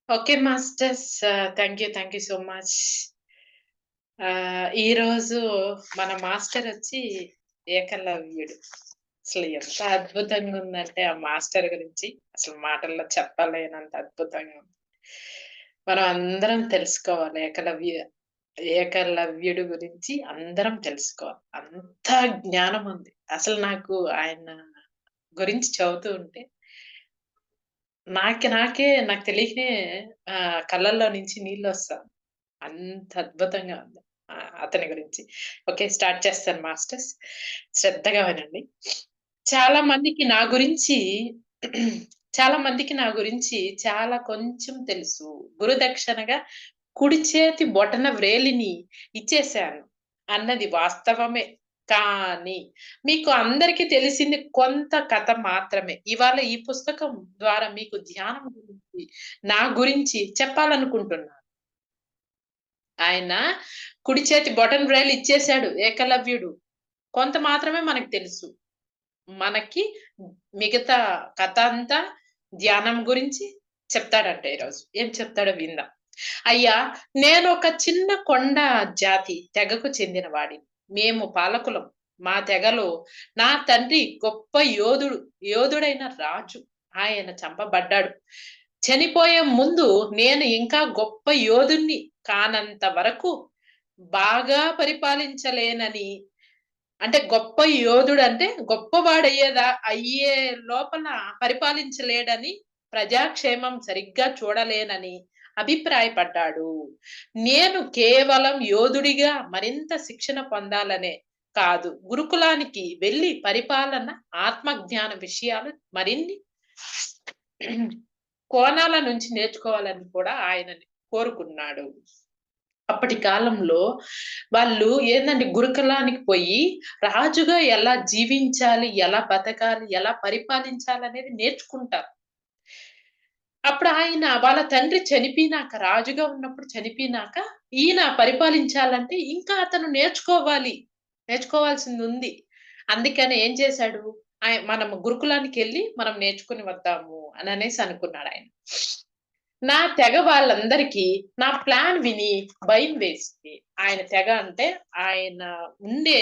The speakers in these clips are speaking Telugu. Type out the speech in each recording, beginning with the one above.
Okay masters. Thank you so much. ఈరోజు మన మాస్టరొచ్చి ఏకలవ్యుడు. అసలు ఎంత అద్భుతంగుందంటే ఆ మాస్టర్ గురించి అసలు మాటల్లో చెప్పలేనంత అద్భుతంగా ఉంది. మనం అందరం తెలుసుకోవాలి ఏకలవ్యుడు గురించి అందరం తెలుసుకోవాలి. అంత జ్ఞానం ఉంది. అసలు నాకు ఆయన గురించి చదువుతూ ఉంటే నాకు తెలియకనే కళ్ళల్లో నుంచి నీళ్ళొస్తాయి. అంత అద్భుతంగా ఉంది. అతని గురించి. ఓకే. స్టార్ట్ చేస్తాను మాస్టర్స్. శ్రద్ధగా వినండి. చాలా మందికి నా గురించి చాలా మందికి నా గురించి చాలా కొంచెం తెలుసు. గురుదక్షిణగా కుడి చేతి బొటన వ్రేలిని ఇచ్చేశాను అన్నది వాస్తవమే. కానీ మీకు అందరికి తెలిసింది కొంత కథ మాత్రమే. ఇవాళ ఈ పుస్తకం ద్వారా మీకు ధ్యానం గురించి, నా గురించి చెప్పాలనుకుంటున్నాను. ఆయన కుడి చేతి బొటన్ వ్రేలు ఇచ్చేసాడు ఏకలవ్యుడు. కొంత మాత్రమే మనకు తెలుసు. మనకి మిగతా కథ అంతా ధ్యానం గురించి చెప్తాడంట ఈరోజు. ఏం చెప్తాడో విందాం. అయ్యా! నేనొక చిన్న కొండ జాతి తెగకు చెందిన వాడిని. మేము పాలకులం. మా తెగలో నా తండ్రి గొప్ప యోధుడైన రాజు. ఆయన చంపబడ్డాడు. చనిపోయే ముందు నేను ఇంకా గొప్ప యోధుడిని కానంత వరకు బాగా పరిపాలించలేనని, అంటే గొప్ప యోధుడంటే అయ్యే లోపల పరిపాలించలేడని, ప్రజాక్షేమం సరిగ్గా చూడలేనని అభిప్రాయపడ్డాడు. నేను కేవలం యోధుడిగా మరింత శిక్షణ పొందాలనే కాదు, గురుకులానికి వెళ్లి పరిపాలన, ఆత్మజ్ఞాన విషయాలు మరిన్ని కోణాల నుంచి నేర్చుకోవాలని కూడా ఆయన కోరుకున్నాడు. అప్పటి కాలంలో వాళ్ళు ఏందంటే గురుకులానికి పోయి రాజుగా ఎలా జీవించాలి, ఎలా బతకాలి, ఎలా పరిపాలించాలనేది నేర్చుకుంటారు. అప్పుడు ఆయన వాళ్ళ తండ్రి చనిపోయినాక, రాజుగా ఉన్నప్పుడు చనిపోయినాక, ఈయన పరిపాలించాలంటే ఇంకా అతను నేర్చుకోవాల్సిందుంది. అందుకని ఏం చేశాడు, మనం గురుకులానికెళ్ళి మనం నేర్చుకొని వద్దాము అననేసి అనుకున్నాడాయన. నా తెగ వాళ్ళందరికీ నా ప్లాన్ విని భయం వేసింది. ఆయన తెగ అంటే ఆయన ఉండే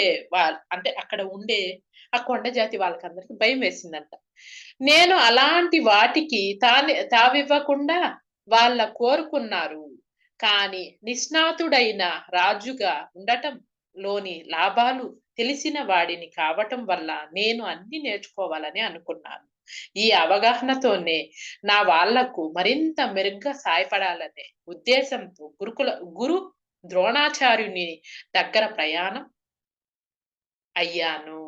అంటే అక్కడ ఉండే ఆ కొండ జాతి వాళ్ళకందరికి భయం వేసిందంట. నేను అలాంటి వాటికి తావివ్వకుండా వాళ్ళ కోరుకున్నారు. కానీ నిష్ణాతుడైన రాజుగా ఉండటం లోని లాభాలు తెలిసిన వాడిని కావటం వల్ల నేను అన్నీ నేర్చుకోవాలని అనుకున్నాను. ఈ అవగాహనతోనే నా వాళ్లకు మరింత మెరుగ్గా సాయపడాలనే ఉద్దేశంతో గురు ద్రోణాచార్యుని దగ్గర ప్రయాణం అయ్యాను.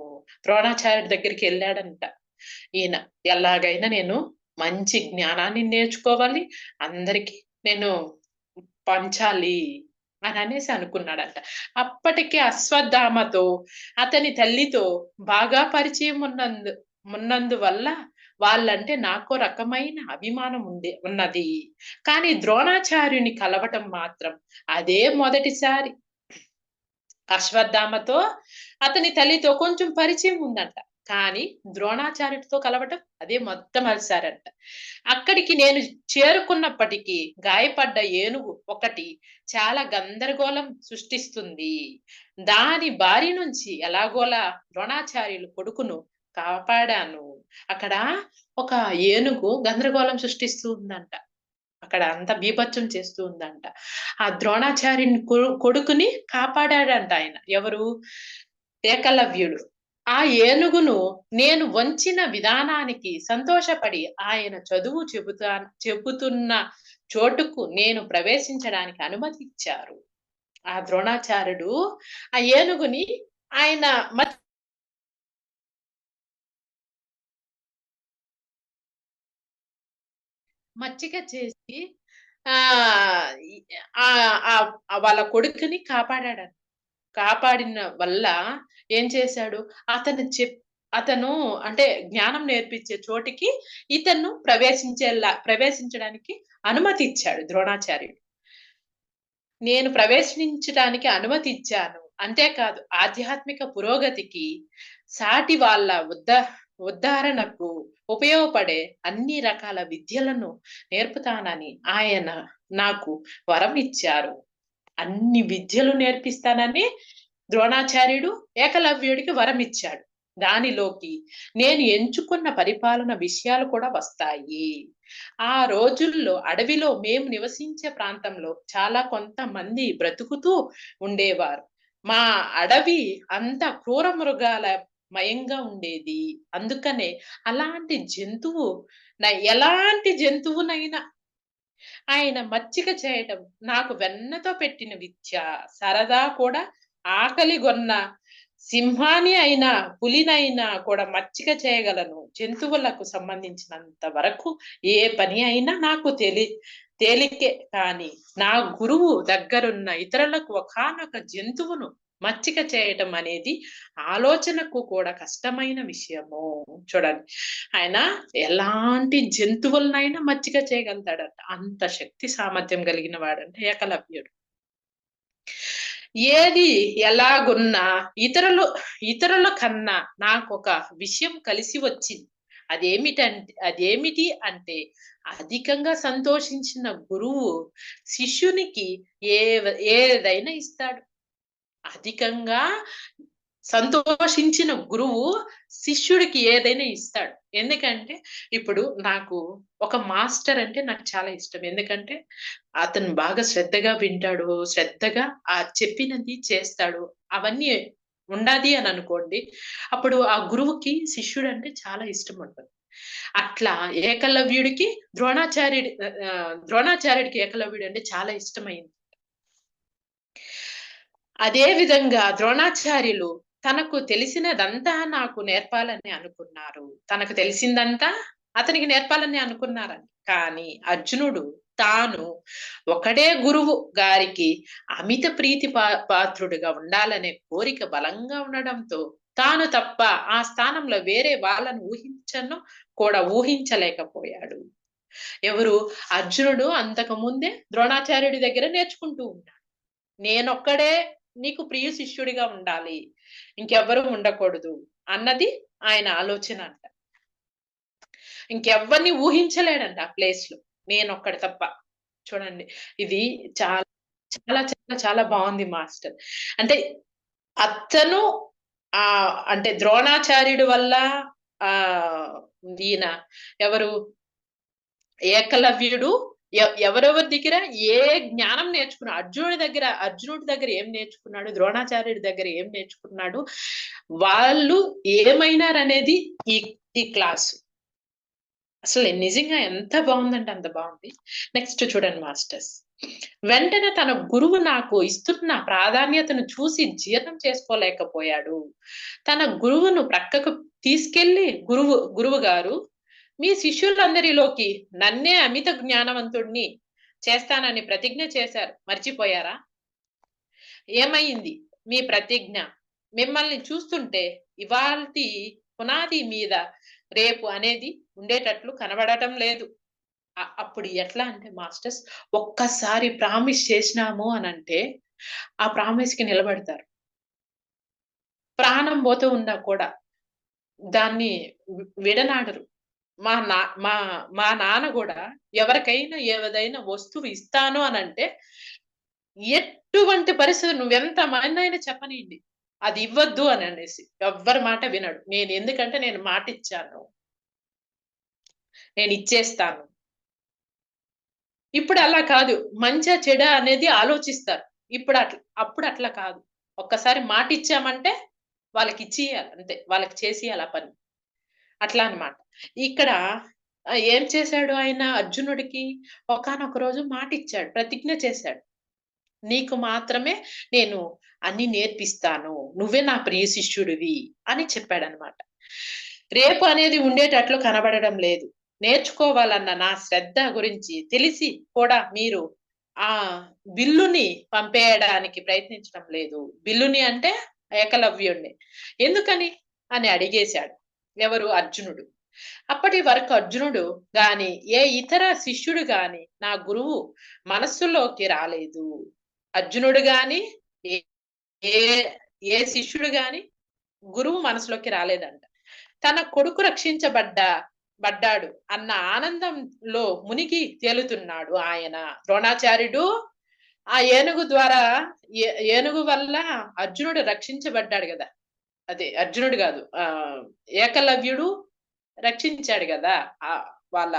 ద్రోణాచార్యుడి దగ్గరికెళ్ళాడంట ఈయన. ఎలాగైనా నేను మంచి జ్ఞానాన్ని నేర్చుకోవాలి, అందరికి నేను పంచాలి అననేసి అనుకున్నాడంట. అప్పటికే అశ్వత్థామతో, అతని తల్లితో బాగా పరిచయం ఉన్నందువల్ల వాళ్ళంటే నాకో రకమైన అభిమానం ఉన్నది. కానీ ద్రోణాచార్యుని కలవటం మాత్రం అదే మొదటిసారి. అశ్వత్థామతో, అతని తల్లితో కొంచెం పరిచయం ఉందంట. కానీ ద్రోణాచార్యుడితో కలవటం అదే మొట్టమొదటిసారంట. అక్కడికి నేను చేరుకున్నప్పటికీ గాయపడ్డ ఏనుగు ఒకటి చాలా గందరగోళం సృష్టిస్తుంది. దాని బారి నుంచి ఎలాగోలా ద్రోణాచార్యులు కొడుకును కాపాడాను. అక్కడ ఒక ఏనుగు గందరగోళం సృష్టిస్తూ ఉందంట. అక్కడ అంతా బీభత్సం చేస్తూ ఉందంట. ఆ ద్రోణాచార్యుని కొడుకుని కాపాడాడంట ఆయన. ఎవరు? ఏకలవ్యుడు. ఆ ఏనుగును నేను వంచిన విధానానికి సంతోషపడి ఆయన చదువు చెబుతున్న చోటుకు నేను ప్రవేశించడానికి అనుమతి ఇచ్చారు. ఆ ద్రోణాచార్యుడు ఆ ఏనుగుని ఆయన మచ్చిక చేసి ఆహ్, ఈ వాళ్ళ కొడుకుని కాపాడాడంట. కాపాడిన వల్ల ఏం చేశాడు, అతను అంటే జ్ఞానం నేర్పించే చోటికి ఇతన్ను ప్రవేశించడానికి అనుమతి ఇచ్చాడు ద్రోణాచార్యుడు. నేను ప్రవేశించడానికి అనుమతి ఇచ్చాను. అంతేకాదు ఆధ్యాత్మిక పురోగతికి, సాటి వాళ్ళ ఉద్ధరణకు ఉపయోగపడే అన్ని రకాల విద్యలను నేర్పుతానని ఆయన నాకు వరం ఇచ్చారు. అన్ని విద్యలు నేర్పిస్తానని ద్రోణాచార్యుడు ఏకలవ్యుడికి వరం ఇచ్చాడు. దానిలోకి నేను ఎంచుకున్న పరిపాలన విషయాలు కూడా వస్తాయి. ఆ రోజుల్లో అడవిలో మేము నివసించే ప్రాంతంలో చాలా కొంతమంది బ్రతుకుతూ ఉండేవారు. మా అడవి అంత క్రూర మృగాల మయంగా ఉండేది. అందుకనే అలాంటి జంతువు ఎలాంటి జంతువునైనా ఆయన మచ్చిక చేయటం నాకు వెన్నతో పెట్టిన విద్య. సరదా కూడా ఆకలిగొన్న సింహాన్ని అయినా, పులినైనా కూడా మచ్చిక చేయగలను. జంతువులకు సంబంధించినంత వరకు ఏ పని అయినా నాకు తేలికే. కానీ నా గురువు దగ్గరున్న ఇతరులకు ఒకానొక జంతువును మచ్చిక చేయటం అనేది ఆలోచనకు కూడా కష్టమైన విషయము. చూడండి, ఆయన ఎలాంటి జంతువులనైనా మచ్చిక చేయగలుగుతాడంట. అంత శక్తి సామర్థ్యం కలిగిన వాడంటే ఏకలవ్యుడు. ఏది ఎలాగున్నా ఇతరుల కన్నా నాకొక విషయం కలిసి వచ్చింది. అదేమిటి అంటే అధికంగా సంతోషించిన గురువు శిష్యునికి ఏదైనా ఇస్తాడు. అధికంగా సంతోషించిన గురువు శిష్యుడికి ఏదైనా ఇస్తాడు. ఎందుకంటే ఇప్పుడు నాకు ఒక మాస్టర్ అంటే నాకు చాలా ఇష్టం. ఎందుకంటే అతను బాగా శ్రద్ధగా వింటాడు. శ్రద్ధగా చెప్పినది చేస్తాడు. అవన్నీ ఉండాది అని అనుకోండి. అప్పుడు ఆ గురువుకి శిష్యుడు అంటే చాలా ఇష్టం ఉంటుంది. అట్లా ఏకలవ్యుడికి ద్రోణాచార్యుడికి ఏకలవ్యుడు అంటే చాలా ఇష్టమైంది. అదే విధంగా ద్రోణాచార్యులు తనకు తెలిసినదంతా నాకు నేర్పాలని అనుకున్నారు. తనకు తెలిసిందంతా అతనికి నేర్పాలని అనుకున్నారని. కానీ అర్జునుడు తాను ఒకడే గురువు గారికి అమిత ప్రీతి పాత్రుడిగా ఉండాలనే కోరిక బలంగా ఉండడంతో తాను తప్ప ఆ స్థానంలో వేరే వాళ్ళను ఊహించలేకపోయాడు. ఎవరు? అర్జునుడు అంతకు ముందే ద్రోణాచార్యుడి దగ్గర నేర్చుకుంటూ ఉన్నాడు. నేనొక్కడే నీకు ప్రియ శిష్యుడిగా ఉండాలి, ఇంకెవ్వరూ ఉండకూడదు అన్నది ఆయన ఆలోచన అంట. ఇంకెవ్వరిని ఊహించలేడంట ఆ ప్లేస్ లో, నేనొక్కడి తప్ప. చూడండి, ఇది చాలా చాలా చాలా చాలా బాగుంది మాస్టర్. అంటే అతను అంటే ద్రోణాచార్యుడి వల్ల ఆ ఈయన ఎవరు ఏకలవ్యుడు ఎవరెవరి దగ్గర ఏ జ్ఞానం నేర్చుకున్నాడు? అర్జునుడి దగ్గర ఏం నేర్చుకున్నాడు? ద్రోణాచార్యుడి దగ్గర ఏం నేర్చుకున్నాడు? వాళ్ళు ఏమైనారనేది ఈ ఈ క్లాసు అసలు నిజంగా ఎంత బాగుందంటే అంత బాగుంది. నెక్స్ట్ చూడండి మాస్టర్స్. వెంటనే తన గురువు నాకు ఇస్తున్న ప్రాధాన్యతను చూసి జీర్ణం చేసుకోలేకపోయాడు. తన గురువును ప్రక్కకు తీసుకెళ్లి గురువు గారు, మీ శిష్యులందరిలోకి నన్నే అమిత జ్ఞానవంతుడిని చేస్తానని ప్రతిజ్ఞ చేశారు, మర్చిపోయారా? ఏమైంది మీ ప్రతిజ్ఞ? మిమ్మల్ని చూస్తుంటే ఇవాల్టి పునాది మీద రేపు అనేది ఉండేటట్లు కనబడటం లేదు. అప్పుడు ఎట్లా అంటే మాస్టర్స్, ఒక్కసారి ప్రామిస్ చేసినాము అనంటే ఆ ప్రామిస్ కి నిలబడతారు. ప్రాణం పోతూ ఉన్నా కూడా దాన్ని విడనాడరు. మా నాన్న కూడా ఎవరికైనా ఏదైనా వస్తువు ఇస్తాను అనంటే ఎటువంటి పరిస్థితి నువ్వెంత మంది అయినా చెప్పనీయండి, అది ఇవ్వద్దు అని అనేసి ఎవ్వరి మాట వినడు. ఎందుకంటే నేను మాట ఇచ్చాను, నేను ఇచ్చేస్తాను. ఇప్పుడు అలా కాదు, మంచా చెడ అనేది ఆలోచిస్తారు. అప్పుడు అట్లా కాదు. ఒక్కసారి మాట ఇచ్చామంటే వాళ్ళకి ఇచ్చేయాలి, అంతే, వాళ్ళకి చేసేయాలి ఆ పని. అట్లా అన్నమాట. ఇక్కడ ఏం చేశాడు ఆయన అర్జునుడికి? ఒకానొక రోజు మాట ఇచ్చాడు, ప్రతిజ్ఞ చేశాడు. నీకు మాత్రమే నేను అన్ని నేర్పిస్తాను, నువ్వే నా ప్రియ శిష్యుడివి అని చెప్పాడనమాట. రేపు అనేది ఉండేటట్లు కనబడడం లేదు. నేర్చుకోవాలన్న నా శ్రద్ధ గురించి తెలిసి కూడా మీరు ఆ బిల్లుని పంపేయడానికి ప్రయత్నించడం లేదు. బిల్లుని అంటే ఏకలవ్యుణ్ణి. ఎందుకని అని అడిగేశాడు. ఎవరు? అర్జునుడు. అప్పటి వరకు అర్జునుడు గాని ఏ ఇతర శిష్యుడు గాని నా గురువు మనస్సులోకి రాలేదు. అర్జునుడు గాని ఏ ఏ శిష్యుడు గాని గురువు మనసులోకి రాలేదంట. తన కొడుకు రక్షించబడ్డ పడ్డాడు అన్న ఆనందంలో మునిగి తేలుతున్నాడు ఆయన. ద్రోణాచార్యుడు ఆ ఏనుగు ద్వారా ఏనుగు వల్ల అర్జునుడు రక్షించబడ్డాడు కదా. అదే అర్జునుడు కాదు, ఏకలవ్యుడు రక్షించాడు కదా ఆ వాళ్ళ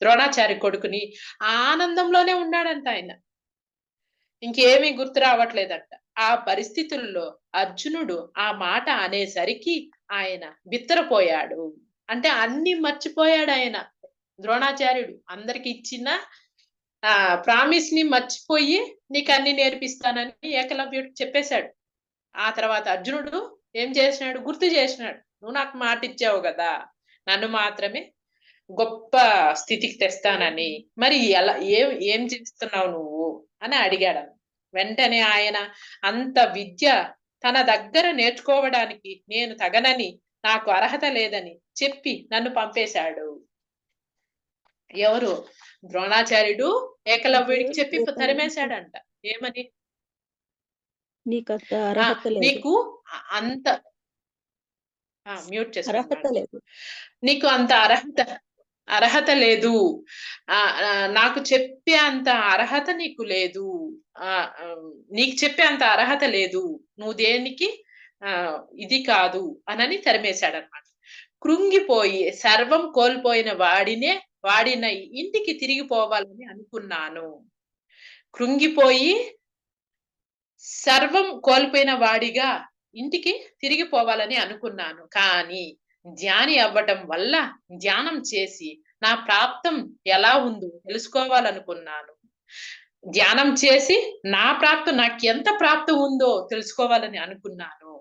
ద్రోణాచార్య కొడుకుని. ఆ ఆనందంలోనే ఉన్నాడంట ఆయన, ఇంకేమీ గుర్తు రావట్లేదంట. ఆ పరిస్థితుల్లో అర్జునుడు ఆ మాట అనేసరికి ఆయన బిత్తరపోయాడు. అంటే అన్ని మర్చిపోయాడు ఆయన. ద్రోణాచార్యుడు అందరికి ఇచ్చిన ప్రామిస్ ని మర్చిపోయి నీకు అన్ని నేర్పిస్తానని ఏకలవ్యుడు చెప్పేశాడు. ఆ తర్వాత అర్జునుడు ఏం చేసినాడు, గుర్తు చేసినాడు, నువ్వు నాకు మాట ఇచ్చావు కదా, నన్ను మాత్రమే గొప్ప స్థితికి తెస్తానని, మరి ఎలా ఏం చేస్తున్నావు నువ్వు అని అడిగాడు. వెంటనే ఆయన అంత విద్య తన దగ్గర నేర్చుకోవడానికి నేను తగనని, నాకు అర్హత లేదని చెప్పి నన్ను పంపేశాడు. ఎవరు? ద్రోణాచార్యుడు ఏకలవ్యుడికి చెప్పి తరిమేశాడంట. ఏమని? నీకంత అర్హత లేదు, నీకు అంత మ్యూట్ అర్హత చేసుకున్నాడు. లేదు, నీకు అంత అర్హత లేదు, నాకు చెప్పే అంత అర్హత నీకు లేదు, నీకు చెప్పే అంత అర్హత లేదు, నువ్వు దేనికి ఇది కాదు అనని తరిమేశాడనమాట. కృంగిపోయి సర్వం కోల్పోయిన వాడిన ఇంటికి తిరిగిపోవాలని అనుకున్నాను. కృంగిపోయి సర్వం కోల్పోయిన వాడిగా ఇంటికి తిరిగిపోవాలని అనుకున్నాను. కానీ ధ్యాని అవ్వటం వల్ల ధ్యానం చేసి నా ప్రాప్తం ఎలా ఉందో తెలుసుకోవాలనుకున్నాను. ధ్యానం చేసి నా ప్రాప్తం, నాకు ఎంత ప్రాప్తం ఉందో తెలుసుకోవాలని అనుకున్నాను.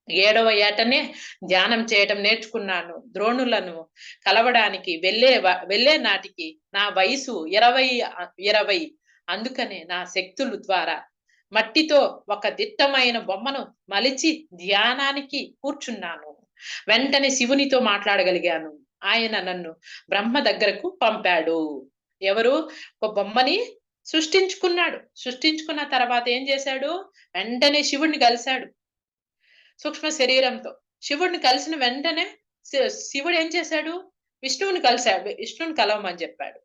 7వ ఏటనే ధ్యానం చేయటం నేర్చుకున్నాను. ద్రోణులను కలవడానికి వెళ్ళే నాటికి నా వయసు 20. అందుకనే నా శక్తుల ద్వారా మట్టితో ఒక దిట్టమైన బొమ్మను మలిచి ధ్యానానికి కూర్చున్నాను. వెంటనే శివునితో మాట్లాడగలిగాను. ఆయన నన్ను బ్రహ్మ దగ్గరకు పంపాడు. ఎవరు? ఒక బొమ్మని సృష్టించుకున్నాడు. సృష్టించుకున్న తర్వాత ఏం చేశాడు? వెంటనే శివుణ్ణి కలిశాడు సూక్ష్మ శరీరంతో. శివుడిని కలిసిన వెంటనే శివుడు ఏం చేశాడు? విష్ణువుని కలిశాడు. విష్ణువుని కలవమని చెప్పాడు.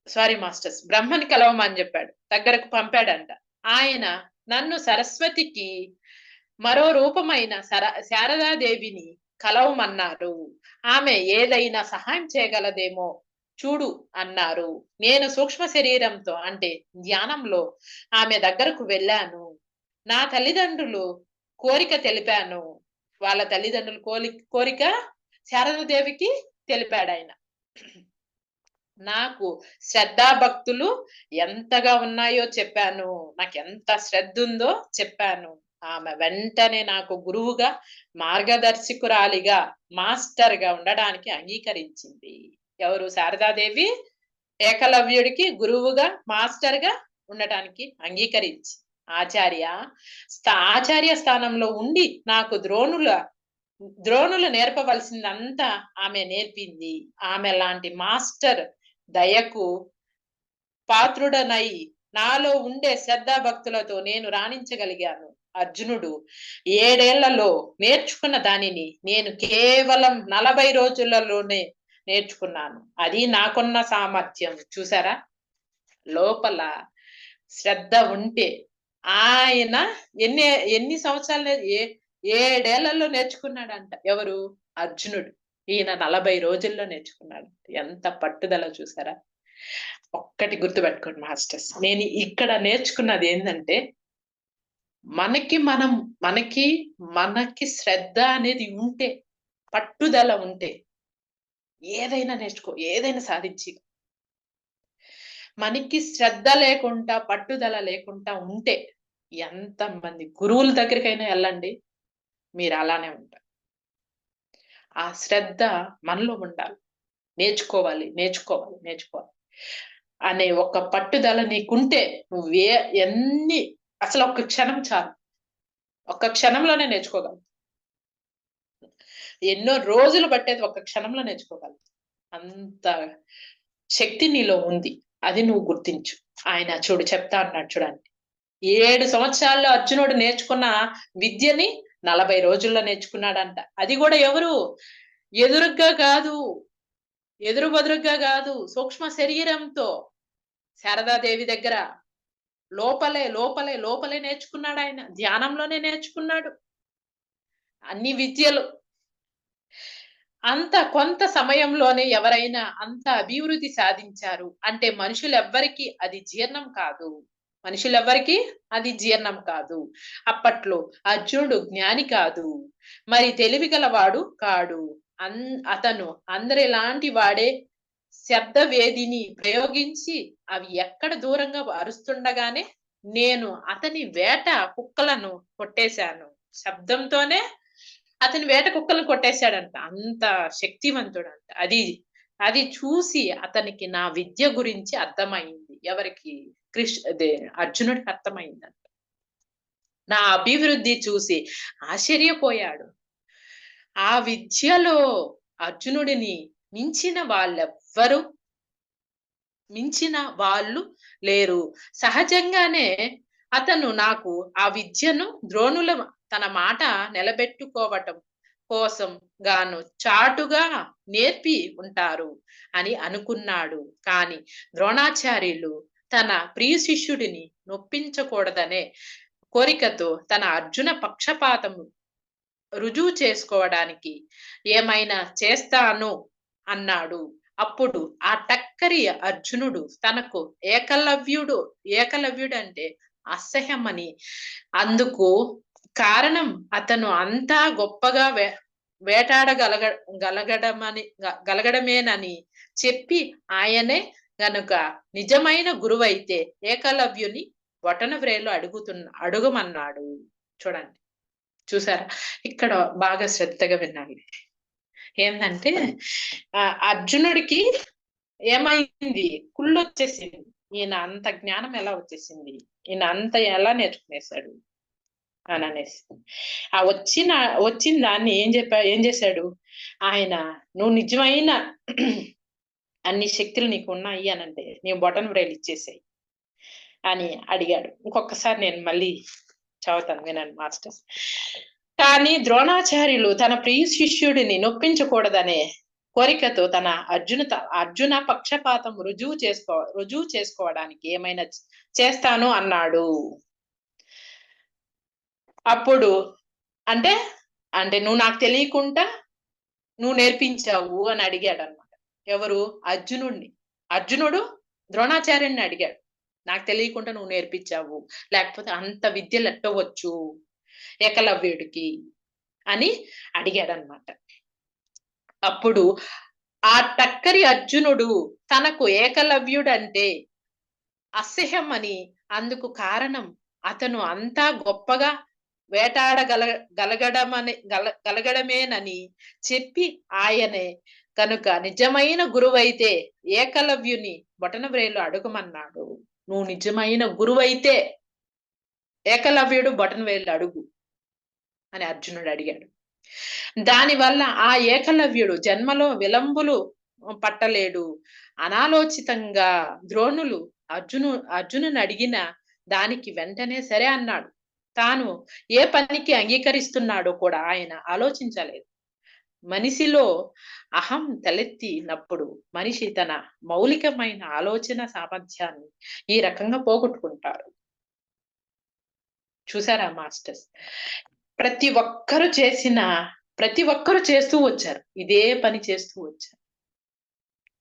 సారీ మాస్టర్స్, బ్రహ్మని కలవమని చెప్పాడు, దగ్గరకు పంపాడంట. ఆయన నన్ను సరస్వతికి మరో రూపమైన శారదాదేవిని కలవమన్నారు. ఆమె ఏదైనా సహాయం చేయగలదేమో చూడు అన్నారు. నేను సూక్ష్మ శరీరంతో అంటే ధ్యానంలో ఆమె దగ్గరకు వెళ్ళాను. నా తల్లిదండ్రులు కోరిక తెలిపాను. వాళ్ళ తల్లిదండ్రులు కోరిక శారదాదేవికి తెలిపాడు ఆయన. నాకు శ్రద్ధాభక్తులు ఎంతగా ఉన్నాయో చెప్పాను. నాకు ఎంత శ్రద్ధ ఉందో చెప్పాను. ఆమె వెంటనే నాకు గురువుగా, మార్గదర్శకురాలిగా, మాస్టర్ గా ఉండడానికి అంగీకరించింది. ఎవరు? శారదాదేవి ఏకలవ్యుడికి గురువుగా, మాస్టర్ గా ఉండటానికి అంగీకరించి ఆచార్య స్థానంలో ఉండి నాకు ద్రోణులు నేర్పవలసిందంతా ఆమె నేర్పింది. ఆమె లాంటి మాస్టర్ దయకు పాత్రుడనై నాలో ఉండే శ్రద్ధాభక్తులతో నేను రాణించగలిగాను. అర్జునుడు 7 ఏళ్లలో నేర్చుకున్న దానిని నేను కేవలం 40 రోజులలోనే నేర్చుకున్నాను. అది నాకున్న సామర్థ్యం. చూసారా? లోపల శ్రద్ధ ఉంటే ఆయన ఎన్ని సంవత్సరాలు 7 ఏళ్లలో నేర్చుకున్నాడంట. ఎవరు? అర్జునుడు. ఈయన 40 రోజుల్లో నేర్చుకున్నాడు. ఎంత పట్టుదల చూసారా? ఒక్కటి గుర్తుపెట్టుకోండి మాస్టర్స్, నేను ఇక్కడ నేర్చుకున్నది ఏంటంటే, మనకి శ్రద్ధ అనేది ఉంటే, పట్టుదల ఉంటే ఏదైనా నేర్చుకో, ఏదైనా సాధించి. మనకి శ్రద్ధ లేకుండా, పట్టుదల లేకుండా ఉంటే ఎంతమంది గురువుల దగ్గరికైనా వెళ్ళండి, మీరు అలానే ఉంటారు. ఆ శ్రద్ధ మనలో ఉండాలి. నేర్చుకోవాలి అనే ఒక పట్టుదల నీకుంటే ఎన్ని అసలు ఒక్క క్షణం చాలు, ఒక్క క్షణంలోనే నేర్చుకోగలవు. ఎన్నో రోజులు పట్టేది ఒక్క క్షణంలో నేర్చుకోగలవు. అంత శక్తి నీలో ఉంది. అది నువ్వు గుర్తించు. ఆయన చెప్తా అన్నాడు చూడండి, 7 సంవత్సరాల్లో అర్జునుడు నేర్చుకున్న విద్యని 40 రోజుల్లో నేర్చుకున్నాడంట. అది కూడా ఎవరు? ఎదురుగ్గా కాదు, ఎదురు బదురుగ్గా కాదు, సూక్ష్మ శరీరంతో శారదాదేవి దగ్గర లోపలే లోపలే లోపలే నేర్చుకున్నాడు. ఆయన ధ్యానంలోనే నేర్చుకున్నాడు అన్ని విద్యలు. అంత కొంత సమయంలోనే ఎవరైనా అంత అభివృద్ధి సాధించారు అంటే మనుషులెవ్వరికి అది జీర్ణం కాదు. మనుషులెవ్వరికి అది జీర్ణం కాదు. అప్పట్లో అర్జునుడు జ్ఞాని కాదు, మరి తెలివి గలవాడు కాడు. అతను అందరిలాంటి వాడే శబ్ద వేదిని ప్రయోగించి అవి ఎక్కడ దూరంగా అరుస్తుండగానే నేను అతని వేట కుక్కలను కొట్టేశాను. శబ్దంతోనే అతని వేట కుక్కలను కొట్టేశాడంట. అంత శక్తివంతుడంట. అది అది చూసి అతనికి నా విద్య గురించి అర్థమైంది. ఎవరికి? అదే అర్జునుడికి అర్థమైందంట. నా అభివృద్ధి చూసి ఆశ్చర్యపోయాడు. ఆ విద్యలో అర్జునుడిని మించిన వాళ్ళు లేరు. సహజంగానే అతను నాకు ఆ విద్యను ద్రోణుల తన మాట నిలబెట్టుకోవటం కోసం గాను చాటుగా నేర్పి ఉంటారు అని అనుకున్నాడు. కాని ద్రోణాచార్యులు తన ప్రియ శిష్యుడిని నొప్పించకూడదనే కోరికతో తన అర్జున పక్షపాతము రుజువు చేసుకోవడానికి ఏమైనా చేస్తాను అన్నాడు. అప్పుడు ఆ టక్కరి అర్జునుడు తనకు ఏకలవ్యుడు అంటే అసహ్యమని, అందుకు కారణం అతను అంతా గొప్పగా గలగడమేనని చెప్పి ఆయనే గనుక నిజమైన గురువైతే ఏకలవ్యుని బొటన వ్రేలు అడుగమన్నాడు. చూడండి, చూసారా? ఇక్కడ బాగా శ్రద్ధగా వినాలి. ఏంటంటే అర్జునుడికి ఏమైంది? కుళ్ళు వచ్చేసింది. ఈయన అంత జ్ఞానం ఎలా వచ్చేసింది, ఈయన అంత ఎలా నేర్చుకునేశాడు అని అనేసి ఆ వచ్చిన దాన్ని ఏం చేశాడు ఆయన? నువ్వు నిజమైన అన్ని శక్తులు నీకు ఉన్నాయి అనంటే నీ బొటన్ వ్రేలు ఇచ్చేసాయి అని అడిగాడు. ఇంకొకసారి నేను మళ్ళీ చదువుతాను, వినండి మాస్టర్స్. కానీ ద్రోణాచార్యులు తన ప్రియ శిష్యుడిని నొప్పించకూడదనే కోరికతో తన అర్జున పక్షపాతం రుజువు చేసుకోవడానికి ఏమైనా చేస్తాను అన్నాడు. అప్పుడు అంటే నువ్వు నాకు తెలియకుండా నువ్వు నేర్పించావు అని అడిగాడు అనమాట. ఎవరు? అర్జునుడు ద్రోణాచార్యుడిని అడిగాడు, నాకు తెలియకుండా నువ్వు నేర్పించావు, లేకపోతే అంత విద్యలు ఎట్టవచ్చు ఏకలవ్యుడికి అని అడిగాడనమాట. అప్పుడు ఆ టక్కరి అర్జునుడు తనకు ఏకలవ్యుడంటే అసహ్యమని, అందుకు కారణం అతను అంతా గొప్పగా గలగడమేనని చెప్పి ఆయనే కనుక నిజమైన గురువైతే ఏకలవ్యుని బొటన వ్రేలు అడుగమన్నాడు. నువ్వు నిజమైన గురువైతే ఏకలవ్యుడు బొటన వేలు అడుగు అని అర్జునుడు అడిగాడు. దానివల్ల ఆ ఏకలవ్యుడు జన్మలో విలంబులు పట్టలేడు. అనాలోచితంగా ద్రోణులు అర్జునుని అడిగిన దానికి వెంటనే సరే అన్నాడు. తాను ఏ పనికి అంగీకరిస్తున్నాడో కూడా ఆయన ఆలోచించలేదు. మనిషిలో అహం తలెత్తినప్పుడు మనిషి తన మౌలికమైన ఆలోచన సామర్థ్యాన్ని ఈ రకంగా పోగొట్టుకుంటారు. చూసారా మాస్టర్స్? ప్రతి ఒక్కరు చేస్తూ వచ్చారు, ఇదే పని చేస్తూ వచ్చారు.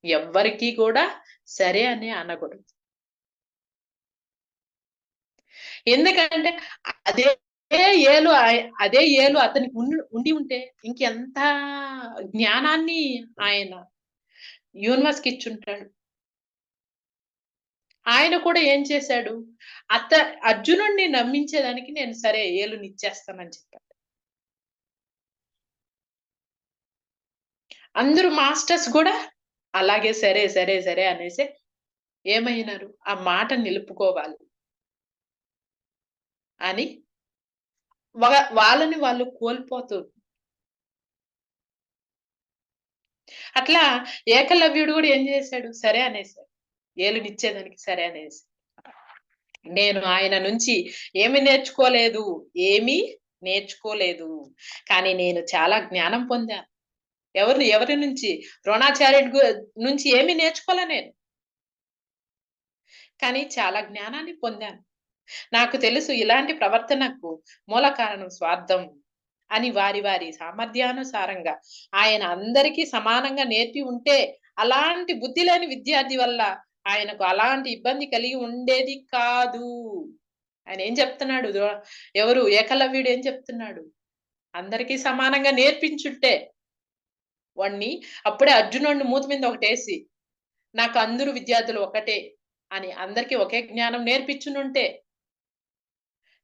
ఎవ్వరికీ కూడా సరే అని అనకూడదు. ఎందుకంటే అదే ఏలు అతనికి ఉండి ఉంటే ఇంకెంత జ్ఞానాన్ని ఆయన యూనివర్స్ కి ఇచ్చుంటాడు. ఆయన కూడా ఏం చేశాడు? అర్జునుడిని నమ్మించేదానికి నేను సరే ఏలునిచ్చేస్తానని చెప్పాడు. అందరూ మాస్టర్స్ కూడా అలాగే సరే సరే సరే అనేసి ఏమైనారు? ఆ మాట నిలుపుకోవాలి అని వాళ్ళని వాళ్ళు కోల్పోతారు. అట్లా ఏకలవ్యుడు కూడా ఏం చేశాడు? సరే అనేసాడు, ఏలునిచ్చేదానికి సరే అనేసి. నేను ఆయన నుంచి ఏమీ నేర్చుకోలేదు, కానీ నేను చాలా జ్ఞానం పొందాను. ఎవరి నుంచి? ద్రోణాచార్యుడి నుంచి ఏమీ నేర్చుకోలే నేను. కానీ చాలా జ్ఞానాన్ని పొందాను. నాకు తెలుసు ఇలాంటి ప్రవర్తనకు మూల కారణం స్వార్థం అని వారి వారి సామర్థ్యానుసారంగా ఆయన అందరికీ సమానంగా నేర్పి ఉంటే అలాంటి బుద్ధి లేని విద్యార్థి వల్ల ఆయనకు అలాంటి ఇబ్బంది కలిగి ఉండేది కాదు. ఆయన ఏం చెప్తున్నాడు? ఎవరు ఏకలవ్యుడు ఏం చెప్తున్నాడు? అందరికీ సమానంగా నేర్పించుంటే వాణ్ణి అప్పుడే అర్జునుడిని మూతి మీద ఒకటేసి నాకు అందరూ విద్యార్థులు ఒకటే అని అందరికీ ఒకే జ్ఞానం నేర్పించునుంటే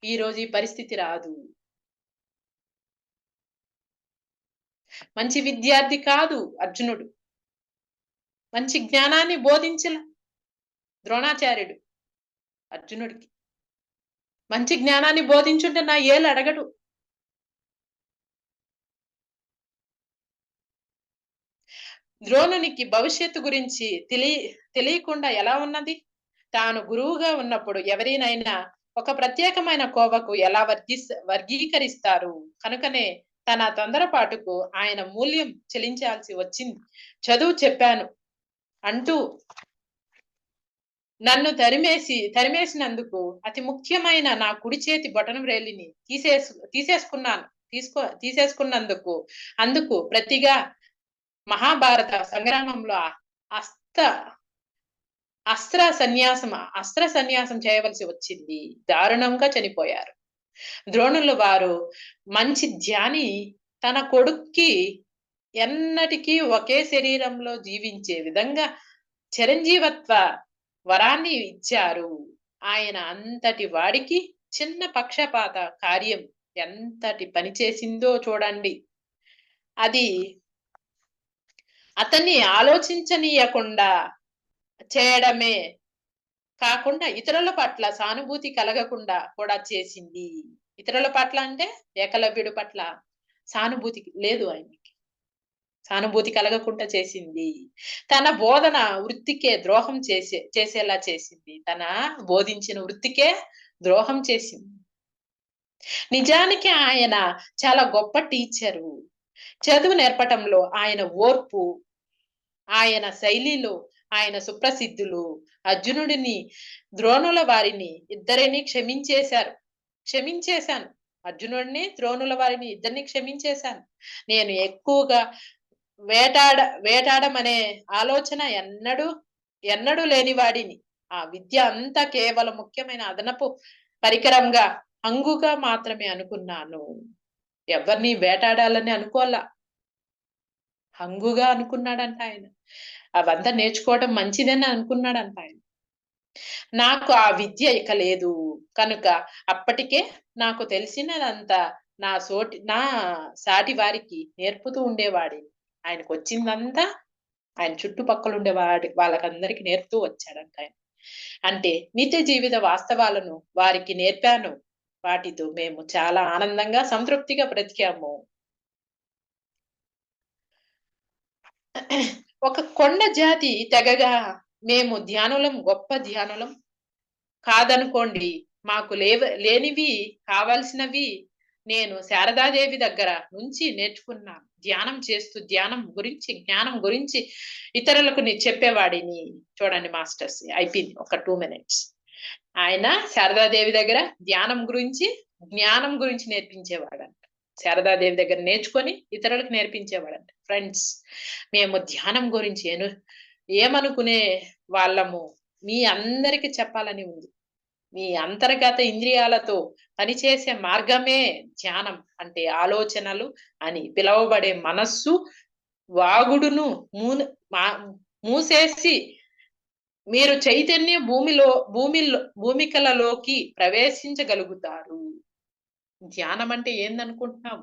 ఈ రోజు ఈ పరిస్థితి రాదు. మంచి విద్యార్థి కాదు అర్జునుడు. మంచి జ్ఞానాన్ని బోధించల ద్రోణాచార్యుడు అర్జునుడికి. మంచి జ్ఞానాన్ని బోధించుంటే నా ఏళ్ళు అడగడు. ద్రోణునికి భవిష్యత్తు గురించి తెలియకుండా ఎలా ఉన్నది? తాను గురువుగా ఉన్నప్పుడు ఎవరినైనా ఒక ప్రత్యేకమైన కోవకు ఎలా వర్గీకరిస్తారు. కనుకనే తన తొందరపాటుకు ఆయన మూల్యం చెల్లించాల్సి వచ్చింది. చదువు చెప్పాను అంటూ నన్ను తరిమేసినందుకు అతి ముఖ్యమైన నా కుడి చేతి బొటన వ్రేలిని తీసేసుకున్నందుకు ప్రతిగా మహాభారత సంగ్రామంలో అస్త్ర సన్యాసం చేయవలసి వచ్చింది. దారుణంగా చనిపోయారు. ద్రోణులు వారు మంచి ధ్యాని తన కొడుక్కి ఎన్నటికీ ఒకే శరీరంలో జీవించే విధంగా చిరంజీవత్వ వరాన్ని ఇచ్చారు. ఆయన అంతటి వాడికి చిన్న పక్షపాత కార్యం ఎంతటి పని చేసిందో చూడండి. అది అతన్ని ఆలోచించనీయకుండా చేయడమే కాకుండా ఇతరుల పట్ల సానుభూతి కలగకుండా కూడా చేసింది. ఇతరుల పట్ల అంటే ఏకలవ్యుడి పట్ల సానుభూతి లేదు ఆయనకి. సానుభూతి కలగకుండా చేసింది. తన బోధన వృత్తికే ద్రోహం చేసేలా చేసింది. తన బోధించిన వృత్తికే ద్రోహం చేసింది. నిజానికి ఆయన చాలా గొప్ప టీచరు. చదువు నేర్పటంలో ఆయన ఓర్పు, ఆయన శైలిలో ఆయన సుప్రసిద్ధులు. అర్జునుడిని ద్రోణుల వారిని ఇద్దరిని క్షమించేశాను. అర్జునుడిని ద్రోణుల వారిని ఇద్దరిని క్షమించేశాను. నేను ఎక్కువగా వేటాడమనే ఆలోచన ఎన్నడూ లేనివాడిని. ఆ విద్య అంతా కేవలం ముఖ్యమైన అదనపు పరికరంగా హంగుగా మాత్రమే అనుకున్నాను. ఎవరిని వేటాడాలని అనుకోలా, హంగుగా అనుకున్నాడంట ఆయన. అవంతా నేర్చుకోవడం మంచిదని అనుకున్నాడంట ఆయన. నాకు ఆ విద్య ఇక లేదు కనుక అప్పటికే నాకు తెలిసినదంతా నా సాటి వారికి నేర్పుతూ ఉండేవాడిని. ఆయనకు వచ్చిందంతా ఆయన చుట్టుపక్కల ఉండే వాళ్ళకందరికి నేర్పుతూ వచ్చాడంట ఆయన. అంటే నిత్య జీవిత వాస్తవాలను వారికి నేర్పాను. వాటితో మేము చాలా ఆనందంగా సంతృప్తిగా బ్రతికాము. ఒక కొండ జాతి తెగగా మేము ధ్యానులం, గొప్ప ధ్యానులం కాదనుకోండి. మాకు లేనివి కావాల్సినవి నేను శారదాదేవి దగ్గర నుంచి నేర్చుకున్నాను. జ్ఞానం గురించి ఇతరులకు చెప్పేవాడిని. చూడండి మాస్టర్స్, అయిపోయింది ఒక 2 minutes. ఆయన శారదాదేవి దగ్గర జ్ఞానం గురించి నేర్పించేవాడంట. శారదాదేవి దగ్గర నేర్చుకొని ఇతరులకు నేర్పించేవాడంట. ఫ్రెండ్స్, మేము ధ్యానం గురించి ఏమనుకునే వాళ్ళము మీ అందరికి చెప్పాలని ఉంది. మీ అంతర్గత ఇంద్రియాలతో పనిచేసే మార్గమే ధ్యానం. అంటే ఆలోచనలు అని పిలువబడే మనస్సు వాగుడును మూసేసి మీరు చైతన్య భూమికలలోకి ప్రవేశించగలుగుతారు. ధ్యానం అంటే ఏందనుకుంటున్నాం?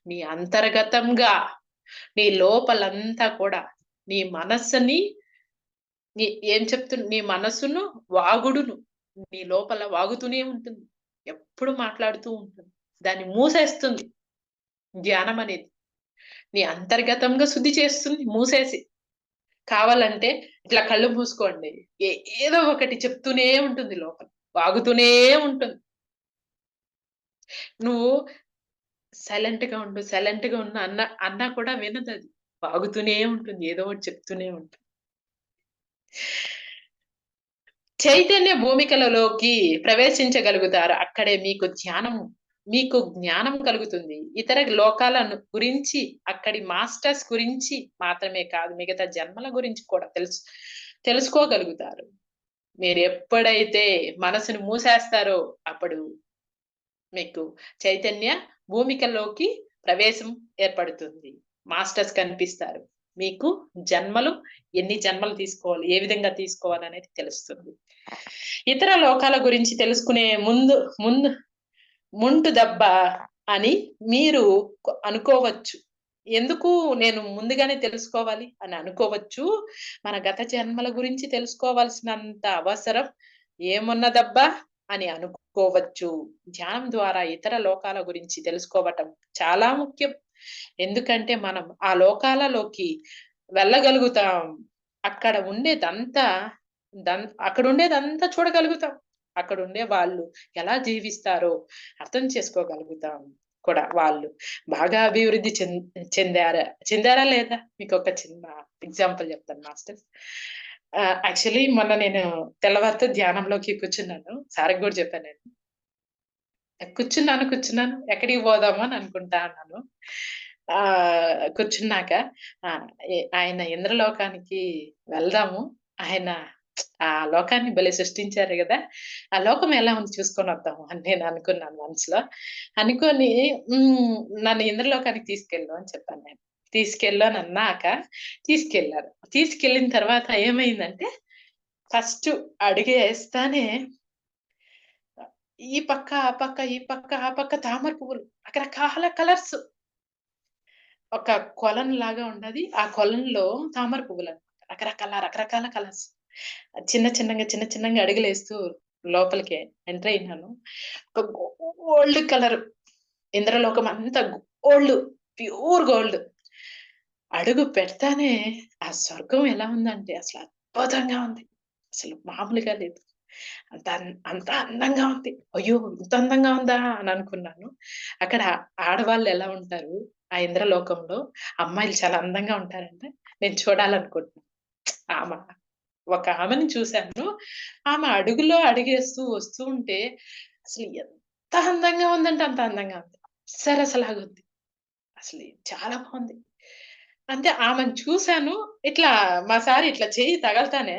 నీ అంతర్గతంగా నీ లోపలంతా కూడా నీ మనస్సుని నీ మనస్సును వాగుడును నీ లోపల వాగుతూనే ఉంటుంది. ఎప్పుడు మాట్లాడుతూ ఉంటుంది. దాన్ని మూసేస్తుంది ధ్యానం అనేది. నీ అంతర్గతంగా శుద్ధి చేస్తుంది మూసేసి. కావాలంటే ఇట్లా కళ్ళు మూసుకోండి, ఏదో ఒకటి చెప్తూనే ఉంటుంది, లోపల వాగుతూనే ఉంటుంది. నువ్వు సైలెంట్ గా ఉండు అన్నా కూడా వినదు అది. వాగుతూనే ఉంటుంది. ఏదో ఒకటి చెప్తూనే ఉంటుంది. చైతన్య భూమికలలోకి ప్రవేశించగలుగుతారు. అక్కడే మీకు జ్ఞానం కలుగుతుంది. ఇతర లోకాలను గురించి, అక్కడి మాస్టర్స్ గురించి మాత్రమే కాదు, మిగతా జన్మల గురించి కూడా తెలుసుకోగలుగుతారు. మీరు ఎప్పుడైతే మనసును మూసేస్తారో అప్పుడు మీకు చైతన్య భూమికలోకి ప్రవేశం ఏర్పడుతుంది. మాస్టర్స్ కనిపిస్తారు. మీకు ఎన్ని జన్మలు తీసుకోవాలి, ఏ విధంగా తీసుకోవాలనేది తెలుస్తుంది. ఇతర లోకాల గురించి తెలుసుకునే ముందు ముంటు దెబ్బ అని మీరు అనుకోవచ్చు. ఎందుకు నేను ముందుగానే తెలుసుకోవాలి అని అనుకోవచ్చు. మన గత జన్మల గురించి తెలుసుకోవాల్సినంత అవసరం ఏమున్నదబ్బా అని అనుకోవచ్చు. ధ్యానం ద్వారా ఇతర లోకాల గురించి తెలుసుకోవటం చాలా ముఖ్యం. ఎందుకంటే మనం ఆ లోకాలలోకి వెళ్ళగలుగుతాం. అక్కడ ఉండేదంతా చూడగలుగుతాం. అక్కడ ఉండే వాళ్ళు ఎలా జీవిస్తారో అర్థం చేసుకోగలుగుతాం కూడా. వాళ్ళు బాగా అభివృద్ధి చెందారా లేదా? మీకు ఒక చిన్న ఎగ్జాంపుల్ చెప్తాను మాస్టర్స్. యాక్చువల్లీ మొన్న నేను తెల్లవారితో ధ్యానంలోకి కూర్చున్నాను. సార్కి కూడా చెప్పాను నేను. కూర్చున్నాను. ఎక్కడికి పోదాము అని అనుకుంటా అన్నాను. కూర్చున్నాక ఆయన ఇంద్రలోకానికి వెళ్దాము. ఆయన ఆ లోకాన్ని భలే సృష్టించారు కదా! ఆ లోకం ఎలా ఉంది చూసుకొని వద్దాము అని నేను అనుకున్నాను మనసులో. అనుకోని నన్ను ఇంద్రలోకానికి తీసుకెళ్ళు అని చెప్పాను నేను. తీసుకెళ్ళు అని అన్నాక తీసుకెళ్లారు. తీసుకెళ్ళిన తర్వాత ఏమైందంటే ఫస్ట్ అడుగేస్తానే ఈ పక్క, ఆ పక్క, ఈ పక్క, ఆ పక్క తామర పువ్వులు రకరకాల కలర్స్. ఒక కొలనులాగా ఉండది. ఆ కొలనులో తామర పువ్వులన్నమాట. రకరకాల కలర్స్. చిన్న చిన్నంగా అడుగులేస్తూ లోపలికి ఎంటర్ అయినాను. ఒక గోల్డ్ కలర్. ఇంద్రలోకం అంతా గోల్డ్. Pure gold. అడుగు పెడతానే ఆ స్వర్గం ఎలా ఉందంటే అసలు అద్భుతంగా ఉంది. అసలు మామూలుగా లేదు. అంత అందంగా ఉంది. అయ్యో! ఇంత అందంగా ఉందా అని అనుకున్నాను. అక్కడ ఆడవాళ్ళు ఎలా ఉంటారు ఆ ఇంద్రలోకంలో, అమ్మాయిలు చాలా అందంగా ఉంటారంట. నేను చూడాలనుకుంటున్నాను. ఆమె ఒక ఆమెని చూశాను. ఆమె అడుగులో అడుగేస్తూ వస్తూ ఉంటే అసలు ఎంత అందంగా ఉందంటే అంత అందంగా ఉంది. అస్సలసలాగుంది. అసలు చాలా బావుంది. అంటే ఆమెను చూసాను. ఇట్లా మా సార్ ఇట్లా చెయ్యి తగలతానే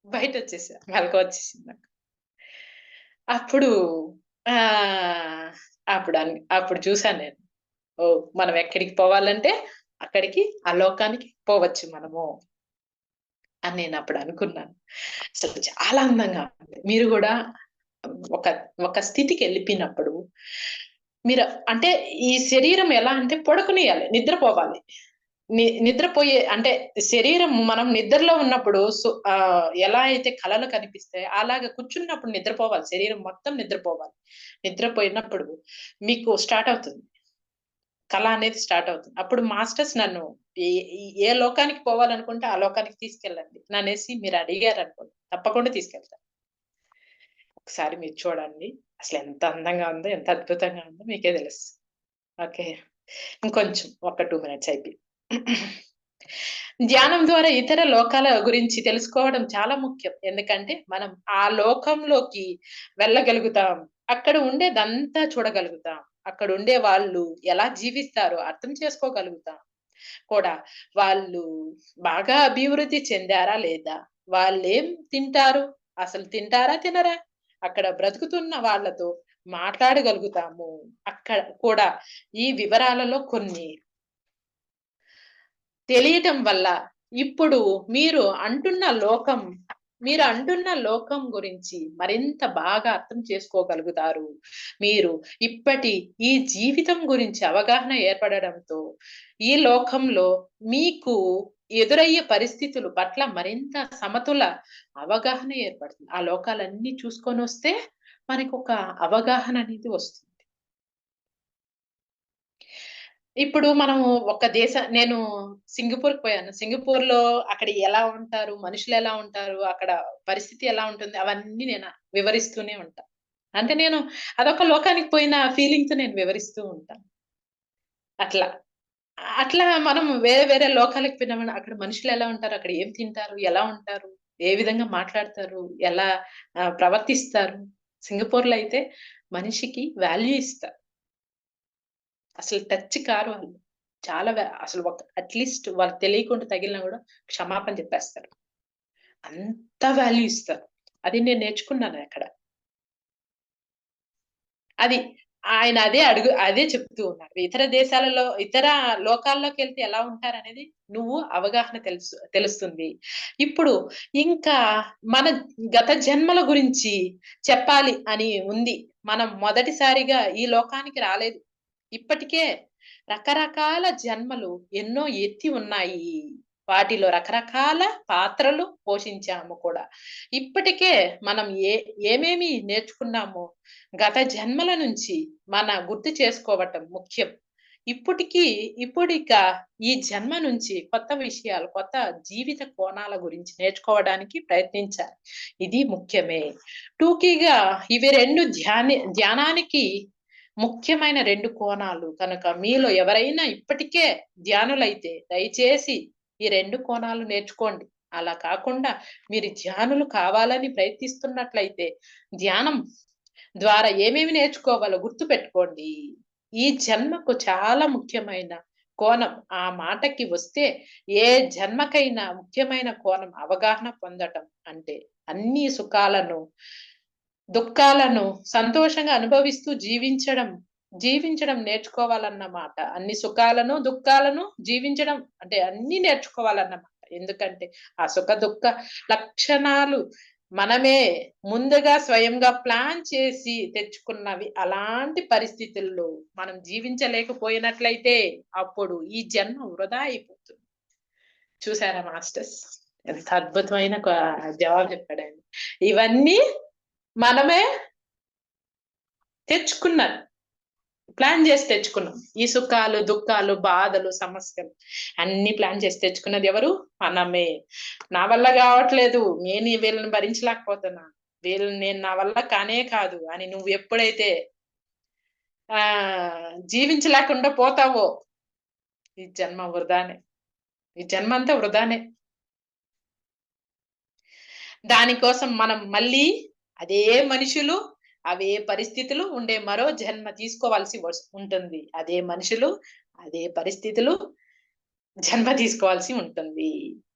బయటొచ్చేసా. మెలకువొచ్చేసింది నాకు. అప్పుడు ఆహ్, అప్పుడు చూసాను నేను. ఓహ్! మనం ఎక్కడికి పోవాలంటే అక్కడికి, ఆ లోకానికి పోవచ్చు మనము అని నేనప్పుడు అనుకున్నాను. అసలు చాలా అందంగా ఉంది. మీరు గూడా ఒక ఒక స్థితికెళ్ళిపోయినప్పుడు మీరు అంటే ఈ శరీరం ఎలా అంటే పడుకునియాలి, నిద్రపోవాలి. నిద్రపోయే అంటే శరీరం మనం నిద్రలో ఉన్నప్పుడు ఎలా అయితే కలలు కనిపిస్తాయో అలాగా కూర్చున్నప్పుడు నిద్రపోవాలి. శరీరం మొత్తం నిద్రపోవాలి. నిద్రపోయినప్పుడు మీకు స్టార్ట్ అవుతుంది. కల అనేది స్టార్ట్ అవుతుంది. అప్పుడు మాస్టర్స్ నన్ను ఏ ఏ లోకానికి పోవాలనుకుంటే ఆ లోకానికి తీసుకెళ్ళండి ననేసి మీరు అడిగారనుకోండి తప్పకుండా తీసుకెళ్తా. ఒకసారి మీరు చూడండి. అసలెంత అందంగా ఉందో, ఎంత అద్భుతంగా ఉందో మీకే తెలుస్తుంది. ఓకే. ఇంకొంచెం ఒక 2 మినిట్స్ అయిపోయింది. ధ్యానం ద్వారా ఇతర లోకాల గురించి తెలుసుకోవడం చాలా ముఖ్యం. ఎందుకంటే మనం ఆ లోకంలోకి వెళ్ళగలుగుతాం. అక్కడ ఉండేదంతా చూడగలుగుతాం. అక్కడ ఉండే వాళ్ళు ఎలా జీవిస్తారో అర్థం చేసుకోగలుగుతాం కూడా. వాళ్ళు బాగా అభివృద్ధి చెందారా లేదా? వాళ్ళేం తింటారు? అసలు తింటారా? తినరా? అక్కడ బ్రతుకుతున్న వాళ్ళతో మాట్లాడగలుగుతాము. అక్కడ కూడా ఈ వివరాలలో కొన్ని తెలియటం వల్ల ఇప్పుడు మీరు అంటున్న లోకం గురించి మరింత బాగా అర్థం చేసుకోగలుగుతారు. మీరు ఇప్పటి ఈ జీవితం గురించి అవగాహన ఏర్పడడంతో ఈ లోకంలో మీకు ఎదురయ్యే పరిస్థితులు పట్ల మరింత సమతుల అవగాహన ఏర్పడుతుంది. ఆ లోకాలన్నీ చూసుకొనొస్తే మనకొక అవగాహన అనేది వస్తుంది. ఇప్పుడు మనము నేను సింగపూర్‌కి పోయాను. సింగపూర్‌లో అక్కడ ఎలా ఉంటారు? మనుషులెలా ఉంటారు? అక్కడ పరిస్థితి ఎలా ఉంటుంది? అవన్నీ నేను వివరిస్తూనే ఉంటా. అంటే నేను అదొక లోకానికి పోయిన ఫీలింగ్‌తో నేను వివరిస్తూ ఉంటాను. అట్లా. అట్లా మనం వేరే వేరే లోకాలకు పోయినామని అక్కడ మనుషులు ఎలా ఉంటారు? అక్కడ ఏం తింటారు? ఎలా ఉంటారు? ఏ విధంగా మాట్లాడతారు? ఎలా ప్రవర్తిస్తారు? సింగపూర్‌లో అయితే మనిషికి వాల్యూ ఇస్తారు. అసలు టచ్ కారు వాళ్ళు. చాలా అసలు అట్‌లీస్ట్ వాళ్ళకి తెలియకుండా తగిలినా గూడా క్షమాపణ చెప్పేస్తారు. అంత వాల్యూ ఇస్తారు. అది నేను నేర్చుకున్నాను అక్కడ. అది. ఆయన అదే చెప్తూ ఉన్నారు. ఇతర దేశాలలో, ఇతర లోకాల్లోకెళ్తే ఎలా ఉంటారనేది నువ్వు అవగాహన తెలుస్తుంది. ఇప్పుడు ఇంకా మన గత జన్మల గురించి చెప్పాలి అని ఉంది. మనం మొదటిసారిగా ఈ లోకానికి రాలేదు. ఇప్పటికే రకరకాల జన్మలు ఎన్నో ఎత్తి ఉన్నాయి. వాటిలో రకరకాల పాత్రలు పోషించాము కూడా. ఇప్పటికే మనం ఏమేమి నేర్చుకున్నామో గత జన్మల నుంచి గుర్తు చేసుకోవటం ముఖ్యం. ఇప్పటికి ఇప్పుడిక ఈ జన్మ నుంచి కొత్త విషయాలు, కొత్త జీవిత కోణాల గురించి నేర్చుకోవడానికి ప్రయత్నించాలి. ఇది ముఖ్యమే. టూకీగా ఇవి 2 ధ్యానానికి ముఖ్యమైన 2 కోణాలు కనుక మీలో ఎవరైనా ఇప్పటికే ధ్యానులైతే దయచేసి ఈ 2 కోణాలు నేర్చుకోండి. అలా కాకుండా మీరు ధ్యానులు కావాలని ప్రయత్నిస్తున్నట్లయితే ధ్యానం ద్వారా ఏమేమి నేర్చుకోవాలో గుర్తుపెట్టుకోండి. ఈ జన్మకు చాలా ముఖ్యమైన కోణం ఆ మాటకి వస్తే ఏ జన్మకైనా ముఖ్యమైన కోణం అవగాహన పొందటం అంటే అన్ని సుఖాలను, దుఃఖాలను సంతోషంగా అనుభవిస్తూ జీవించడం నేర్చుకోవాలన్నమాట. అన్ని సుఖాలను, దుఃఖాలను జీవించడం అంటే అన్నీ నేర్చుకోవాలన్నమాట. ఎందుకంటే ఆ సుఖ దుఃఖ లక్షణాలు మనమే ముందుగా స్వయంగా ప్లాన్ చేసి తెచ్చుకున్నవి. అలాంటి పరిస్థితుల్లో మనం జీవించలేకపోయినట్లయితే అప్పుడు ఈ జన్మ వృధా అయిపోతుంది. చూసారా మాస్టర్స్? ఎంత అద్భుతమైన జవాబు చెప్పాడండి. ఇవన్నీ మనమే తెచ్చుకున్నది. ప్లాన్ చేసి తెచ్చుకున్నాం. ఈ సుఖాలు, దుఃఖాలు, బాధలు, సమస్యలు అన్నీ ప్లాన్ చేసి తెచ్చుకున్నది ఎవరు? మనమే. నా వల్ల గావట్లేదు. నేను వీళ్ళని భరించలేకపోతున్నా. నేను నా వల్ల కానే కాదు అని నువ్వు ఎప్పుడైతే జీవించలేకుండా పోతావో ఈ జన్మ వృధానే. ఈ జన్మంతా వృధానే. దానికోసం మనం మళ్ళీ అదే మనుషులు, అవే పరిస్థితులు ఉండే మరో జన్మ తీసుకోవాల్సి ఉంటుంది. అదే మనుషులు, అదే పరిస్థితులు జన్మ తీసుకోవాల్సి ఉంటుంది.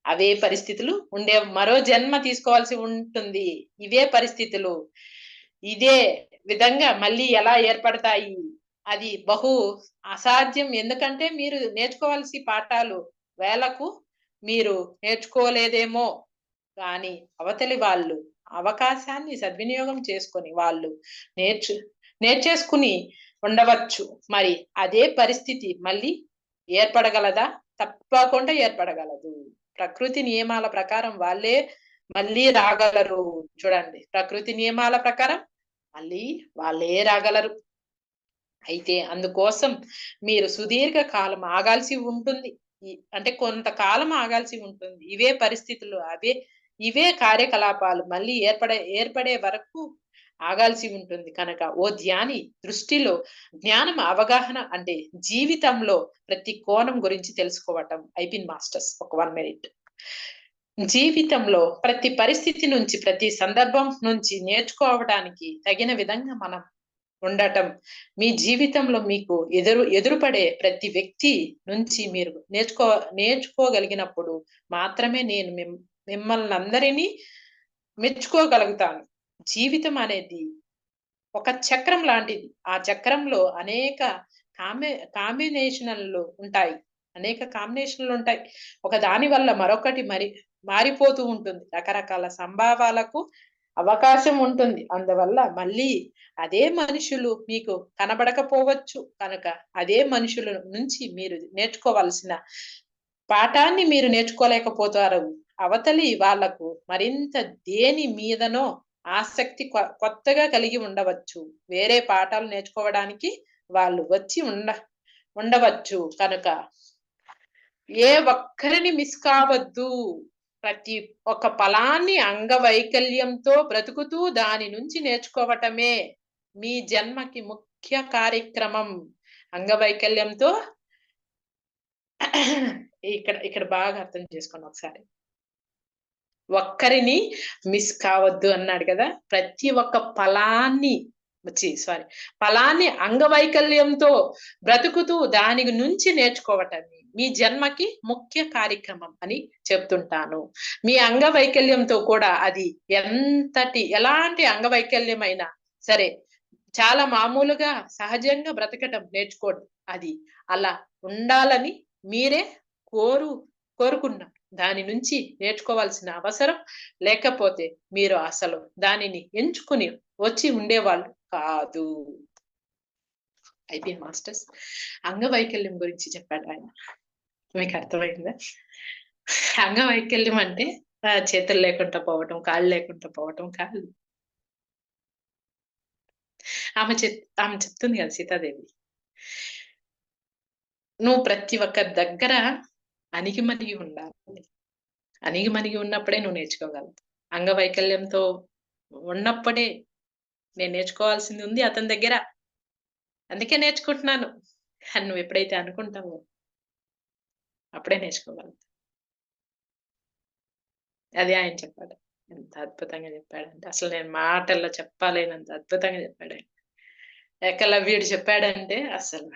అవే పరిస్థితులు ఉండే మరో జన్మ తీసుకోవాల్సి ఉంటుంది. ఇవే పరిస్థితులు ఇదే విధంగా మళ్ళీ ఎలా ఏర్పడతాయి? అది అసాధ్యం. ఎందుకంటే మీరు నేర్చుకోవాల్సిన పాఠాలు వేలకు మీరు నేర్చుకోలేదేమో కానీ అవతలి వాళ్ళు అవకాశాన్ని సద్వినియోగం చేసుకొని వాళ్ళు నేర్చు నేర్చేసుకుని ఉండవచ్చు. మరి అదే పరిస్థితి మళ్ళీ ఏర్పడగలదా? తప్పకుండా ఏర్పడగలదు. ప్రకృతి నియమాల ప్రకారం వాళ్ళే మళ్ళీ రాగలరు. చూడండి, ప్రకృతి నియమాల ప్రకారం మళ్ళీ వాళ్ళే రాగలరు. అయితే అందుకోసం మీరు సుదీర్ఘ కాలం ఆగాల్సి ఉంటుంది. అంటే కొంతకాలం ఆగాల్సి ఉంటుంది. ఇవే పరిస్థితులు, ఇవే కార్యకలాపాలు మళ్ళీ ఏర్పడే వరకు ఆగాల్సి ఉంటుంది. కనుక ఓ ధ్యాని దృష్టిలో జ్ఞానం అవగాహన అంటే జీవితంలో ప్రతి కోణం గురించి తెలుసుకోవటం. అయిపోయింది మాస్టర్స్. ఒక 1 మినిట్. జీవితంలో ప్రతి పరిస్థితి నుంచి, ప్రతి సందర్భం నుంచి నేర్చుకోవడానికి తగిన విధంగా మనం ఉండటం. మీ జీవితంలో మీకు ఎదురుపడే ప్రతి వ్యక్తి నుంచి మీరు నేర్చుకోగలిగినప్పుడు మాత్రమే నేను మిమ్మల్నందరినీ మెచ్చుకోగలుగుతాను. జీవితం అనేది ఒక చక్రం లాంటిది. ఆ చక్రంలో అనేక కాంబినేషన్లు ఉంటాయి. అనేక కాంబినేషన్లు ఉంటాయి. ఒక దాని వల్ల మరొకటి మారిపోతూ ఉంటుంది. రకరకాల సంభావాలకు అవకాశం ఉంటుంది. అందువల్ల మళ్ళీ అదే మనుషులు మీకు కనబడకపోవచ్చు. కనుక అదే మనుషుల నుంచి మీరు నేర్చుకోవాల్సిన పాఠాన్ని మీరు నేర్చుకోలేకపోతారు. అవతలి వాళ్లకు మరింత దేని మీదనో ఆసక్తి కొత్తగా కలిగి ఉండవచ్చు. వేరే పాఠాలు నేర్చుకోవడానికి వాళ్ళు వచ్చి ఉండవచ్చు. కనుక ఏ ఒక్కరిని మిస్ కావద్దు. ప్రతి ఒక్క ఫలాన్ని అంగవైకల్యంతో బ్రతుకుతూ దాని నుంచి నేర్చుకోవటమే మీ జన్మకి ముఖ్య కార్యక్రమం. అంగవైకల్యంతో ఇక్కడ ఇక్కడ బాగా అర్థం చేసుకోండి ఒకసారి. ఒక్కరిని మిస్ కావద్దు అన్నాడు కదా. ప్రతి ఒక్క ఫలాన్ని అంగవైకల్యంతో బ్రతుకుతూ దాని నుంచి నేర్చుకోవటాన్ని మీ జన్మకి ముఖ్య కార్యక్రమం అని చెప్తుంటాను. మీ అంగవైకల్యంతో కూడా అది ఎలాంటి అంగవైకల్యమైనా సరే చాలా మామూలుగా సహజంగా బ్రతకటం నేర్చుకోండి. అది అలా ఉండాలని మీరే కోరుకున్నారు. దాని నుంచి నేర్చుకోవాల్సిన అవసరం లేకపోతే మీరు అసలు దానిని ఎంచుకుని వచ్చి ఉండేవాళ్ళు కాదు. అయిపోయింది మాస్టర్స్. అంగవైకల్యం గురించి చెప్పాడు ఆయన. మీకు అర్థమైందా? అంగవైకల్యం అంటే చేతులు లేకుండా పోవటం, కాళ్ళు లేకుండా పోవటం కాదు. ఆమె చెప్తుంది కదా సీతాదేవి, నువ్వు ప్రతి ఒక్క దగ్గర అణిగిమణిగి ఉండాలి. అణిగిమణిగి ఉన్నప్పుడే నువ్వు నేర్చుకోగలవు. అంగవైకల్యంతో ఉన్నప్పుడే నేను నేర్చుకోవాల్సింది ఉంది అతని దగ్గర, అందుకే నేర్చుకుంటున్నాను అని నువ్వు ఎప్పుడైతే అనుకుంటావో అప్పుడే నేర్చుకోగలవు. అదే ఆయన చెప్పాడు. ఎంత అద్భుతంగా చెప్పాడంటే అసలు నేను మాటల్లో చెప్పలేనంత అద్భుతంగా చెప్పాడు ఆయన. ఏకలవ్యుడు చెప్పాడంటే అసలు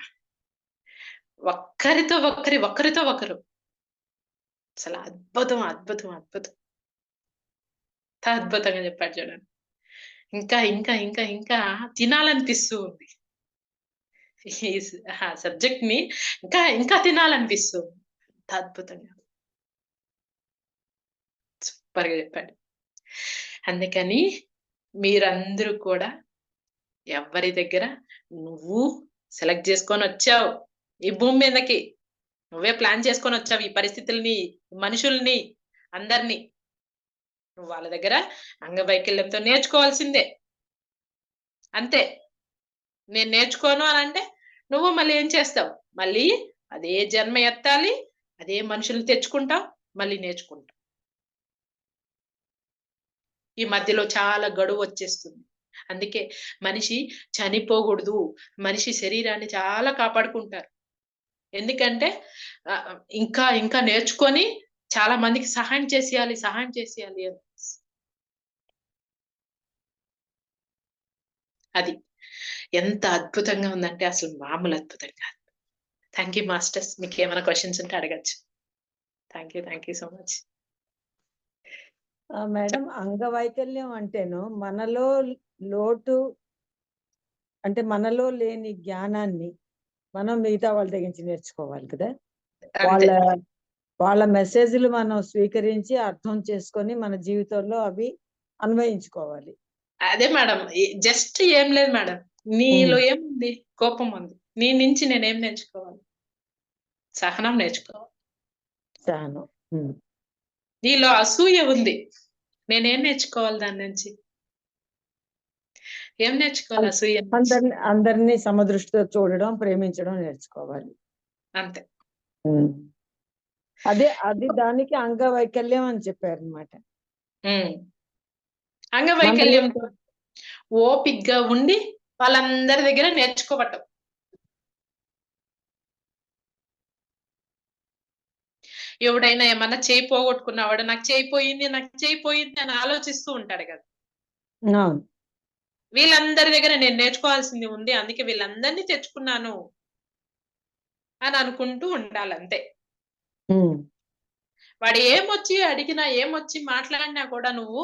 ఒకరితో ఒకరు అసలు అద్భుతం అద్భుతం అద్భుతం అద్భుతంగా చెప్పాడు చూడండి. ఇంకా ఇంకా ఇంకా ఇంకా తినాలనిపిస్తూ ఉంది ఈ సబ్జెక్ట్ ని, ఇంకా ఇంకా తినాలనిపిస్తూ ఉంది. అద్భుతంగా సూపర్ గా చెప్పాడు. అందుకని మీరందరూ కూడా ఎవరి దగ్గర నువ్వు సెలెక్ట్ చేసుకొని వచ్చావు ఈ భూమి మీదకి, నువ్వే ప్లాన్ చేసుకొని వచ్చావు ఈ పరిస్థితుల్ని, మనుషుల్ని, అందరినీ. నువ్వు వాళ్ళ దగ్గర అంగవైకల్యంతో నేర్చుకోవాల్సిందే. అంతే. నేను నేర్చుకోను అని అంటే నువ్వు మళ్ళీ ఏం చేస్తావు? మళ్ళీ అదే జన్మ ఎత్తాలి, అదే మనుషులు తెచ్చుకుంటావు, మళ్ళీ నేర్చుకుంటావు. ఈ మధ్యలో చాలా గడువు వచ్చేస్తుంది. అందుకే మనిషి చనిపోకూడదు. మనిషి శరీరాన్ని చాలా కాపాడుకుంటారు. ఎందుకంటే ఇంకా ఇంకా నేర్చుకొని చాలా మందికి సహాయం చేసేయాలి అని. అది ఎంత అద్భుతంగా ఉందంటే అసలు మామూలు అద్భుతం కాదు. Thank you masters. మీకు ఏమైనా క్వశ్చన్స్ ఉంటే అడగచ్చు. Thank you so much. Madam, అంగవైకల్యం అంటేను మనలో లోటు అంటే మనలో లేని జ్ఞానాన్ని మనం మిగతా వాళ్ళ దగ్గర నుంచి నేర్చుకోవాలి కదా. వాళ్ళ మెసేజ్లు మనం స్వీకరించి అర్థం చేసుకొని మన జీవితంలో అవి అన్వయించుకోవాలి. అదే మేడం, జస్ట్ ఏం లేదు మేడం, నీలో ఏముంది? కోపం ఉంది. నీ నుంచి నేనేం నేర్చుకోవాలి? సహనం నేర్చుకోవాలి. సహనం. నీలో అసూయ ఉంది, నేనేం నేర్చుకోవాలి దాని నుంచి? ఏం నేర్చుకోవాలి అసూయ? అందరినీ సమదృష్టితో చూడడం, ప్రేమించడం నేర్చుకోవాలి. అంతే. అది దానికి అంగవైకల్యం అని చెప్పారు అనమాట. అంగవైకల్యంతో ఓపిగ్గా ఉండి వాళ్ళందరి దగ్గర నేర్చుకోవటం. ఎవడైనా ఏమన్నా చేయి పోగొట్టుకున్నవాడు నాకు చేయిపోయింది అని ఆలోచిస్తూ ఉంటాడు కదా. వీళ్ళందరి దగ్గర నేను నేర్చుకోవాల్సింది ఉంది, అందుకే వీళ్ళందరినీ తెచ్చుకున్నాను అని అనుకుంటూ ఉండాలంతే. వాడు ఏమొచ్చి అడిగినా, ఏమొచ్చి మాట్లాడినా కూడా నువ్వు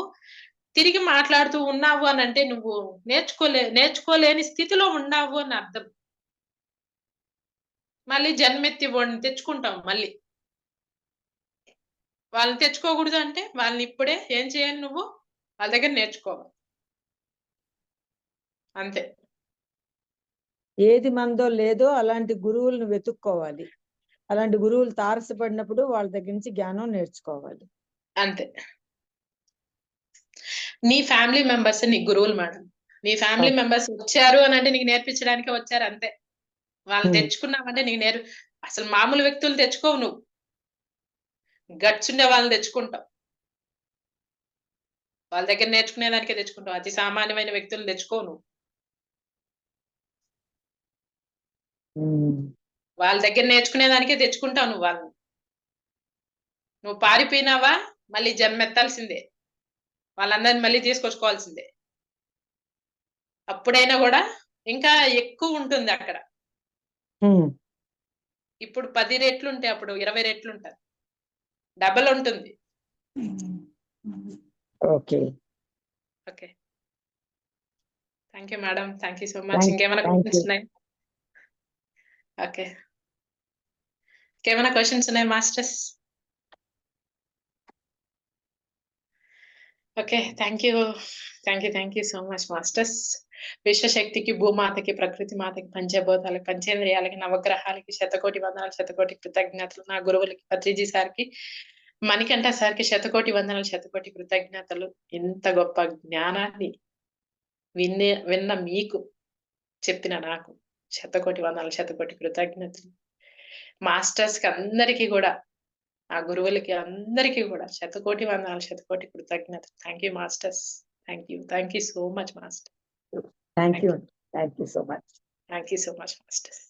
తిరిగి మాట్లాడుతూ ఉన్నావు అని అంటే నువ్వు నేర్చుకోలేని స్థితిలో ఉన్నావు అని అర్థం. మళ్ళీ జన్మెత్తి తెచ్చుకుంటాం. మళ్ళీ వాళ్ళని తెచ్చుకోకూడదు అంటే వాళ్ళని ఇప్పుడే ఏం చేయాలి? నువ్వు వాళ్ళ దగ్గర నేర్చుకోవాలి. అంతే. ఏది మందో లేదో అలాంటి గురువులను వెతుక్కోవాలి. అలాంటి గురువులు తారసపడినప్పుడు వాళ్ళ దగ్గర నుంచి జ్ఞానం నేర్చుకోవాలి. అంతే. నీ ఫ్యామిలీ మెంబర్స్ నీ గురువులు మేడం. నీ ఫ్యామిలీ మెంబర్స్ వచ్చారు అని అంటే నీకు నేర్పించడానికి వచ్చారు అంతే. వాళ్ళు తెచ్చుకున్నావంటే నీకు అసలు మామూలు వ్యక్తులు తెచ్చుకోవు, నువ్వు గట్స్ ఉండే వాళ్ళని తెచ్చుకుంటావు. వాళ్ళ దగ్గర నేర్చుకునేదానికే తెచ్చుకుంటావు. అతి సామాన్యమైన వ్యక్తులు తెచ్చుకోవు నువ్వు. వాళ్ళ దగ్గర నేర్చుకునేదానికే తెచ్చుకుంటావు నువ్వు వాళ్ళని. నువ్వు పారిపోయినావా మళ్ళీ జన్మెత్తాల్సిందే, వాళ్ళందరిని మళ్ళీ తీసుకొచ్చుకోవాల్సిందే. అప్పుడైనా కూడా ఇంకా ఎక్కువ ఉంటుంది అక్కడ. ఇప్పుడు 10 రెట్లు ఉంటే అప్పుడు 20 రెట్లు ఉంటుంది, డబల్ ఉంటుంది. Okay okay, thank you madam, thank you so much. ఇంకేమైనా థ్యాంక్ క్వశ్చన్స్ యూ. ఉన్నాయి? ఓకే, ఇంకేమైనా క్వశ్చన్స్ ఉన్నాయి masters? Okay, thank you so much masters. విశ్వశక్తికి, భూమాతకి, ప్రకృతి మాతకి, పంచభూతాలకి, పంచేంద్రియాలకి, నవగ్రహాలకి శతకోటి వందనాలు, శతకోటి కృతజ్ఞతలు. నా గురువులకి, పత్రిజీ సార్కి, మణికంఠ సార్కి శతకోటి వందనాలు, శతకోటి కృతజ్ఞతలు. ఇంత గొప్ప జ్ఞానాన్ని విన్న మీకు, చెప్పిన నాకు శతకోటి వందనాలు, శతకోటి కృతజ్ఞతలు. మాస్టర్స్ కి అందరికీ కూడా, ఆ గురువులకి అందరికీ కూడా శతకోటి వందనాలు, శతకోటి కృతజ్ఞతలు. Thank you masters, thank you so much master. Thank you so much. Thank you so much masters.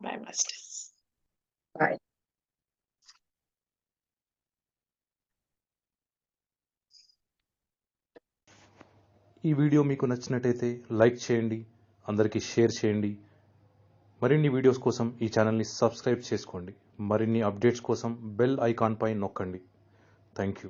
Bye masters. Bye. ఈ వీడియో మీకు నచ్చినట్టయితే లైక్ చేయండి, అందరికీ షేర్ చేయండి. మరిన్ని వీడియోస్ కోసం ఈ ఛానల్ని సబ్స్క్రైబ్ చేసుకోండి. మరిన్ని అప్డేట్స్ కోసం బెల్ ఐకాన్ పై నొక్కండి. Thank you.